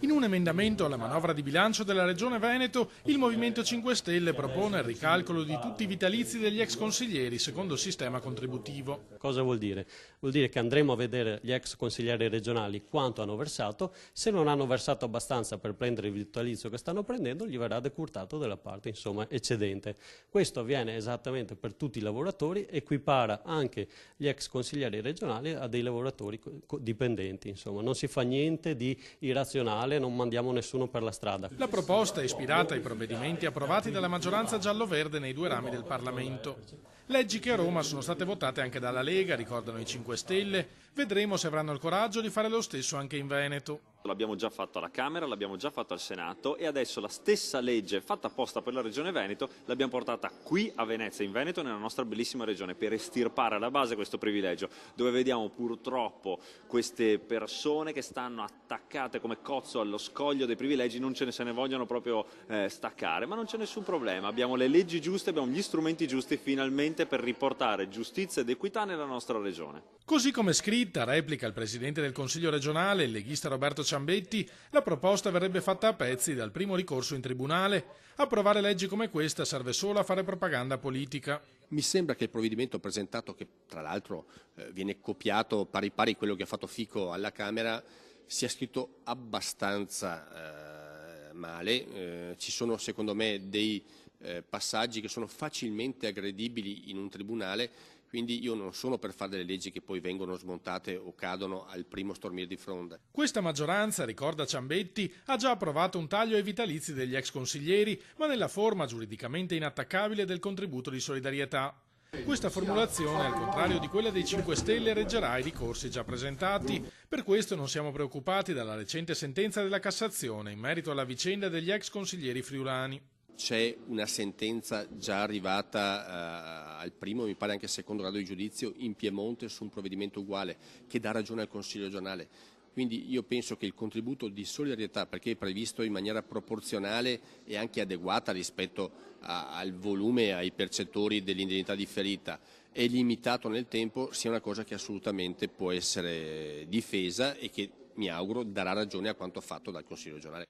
In un emendamento alla manovra di bilancio della Regione Veneto, il Movimento 5 Stelle propone il ricalcolo di tutti i vitalizi degli ex consiglieri secondo il sistema contributivo. Cosa vuol dire? Vuol dire che andremo a vedere gli ex consiglieri regionali quanto hanno versato, se non hanno versato abbastanza per prendere il vitalizio che stanno prendendo, gli verrà decurtato della parte eccedente. Questo avviene esattamente per tutti i lavoratori, equipara anche gli ex consiglieri regionali a dei lavoratori dipendenti, non si fa niente di irrazionale, non mandiamo nessuno per la strada. La proposta è ispirata ai provvedimenti approvati dalla maggioranza giallo-verde nei due rami del Parlamento. Leggi che a Roma sono state votate anche dalla Lega, ricordano i 5 Stelle. Vedremo se avranno il coraggio di fare lo stesso anche in Veneto. L'abbiamo già fatto alla Camera, l'abbiamo già fatto al Senato e adesso la stessa legge fatta apposta per la Regione Veneto l'abbiamo portata qui a Venezia, in Veneto, nella nostra bellissima regione, per estirpare alla base questo privilegio, dove vediamo purtroppo queste persone che stanno attaccate come cozzo allo scoglio dei privilegi, non se ne vogliono proprio staccare, ma non c'è nessun problema, abbiamo le leggi giuste, abbiamo gli strumenti giusti finalmente per riportare giustizia ed equità nella nostra regione. Così come scritta, replica il Presidente del Consiglio regionale, il leghista Roberto Ciambetti, la proposta verrebbe fatta a pezzi dal primo ricorso in tribunale. Approvare leggi come questa serve solo a fare propaganda politica. Mi sembra che il provvedimento presentato, che tra l'altro viene copiato pari pari quello che ha fatto Fico alla Camera, sia scritto abbastanza male. Ci sono secondo me dei passaggi che sono facilmente aggredibili in un tribunale. Quindi io non sono per fare delle leggi che poi vengono smontate o cadono al primo stormire di fronda. Questa maggioranza, ricorda Ciambetti, ha già approvato un taglio ai vitalizi degli ex consiglieri, ma nella forma giuridicamente inattaccabile del contributo di solidarietà. Questa formulazione, al contrario di quella dei 5 Stelle, reggerà i ricorsi già presentati. Per questo non siamo preoccupati dalla recente sentenza della Cassazione in merito alla vicenda degli ex consiglieri friulani. C'è una sentenza già arrivata al primo, mi pare anche al secondo grado di giudizio, in Piemonte su un provvedimento uguale che dà ragione al Consiglio regionale. Quindi io penso che il contributo di solidarietà, perché è previsto in maniera proporzionale e anche adeguata rispetto al volume e ai percettori dell'indennità differita, è limitato nel tempo, sia una cosa che assolutamente può essere difesa e che mi auguro darà ragione a quanto fatto dal Consiglio regionale.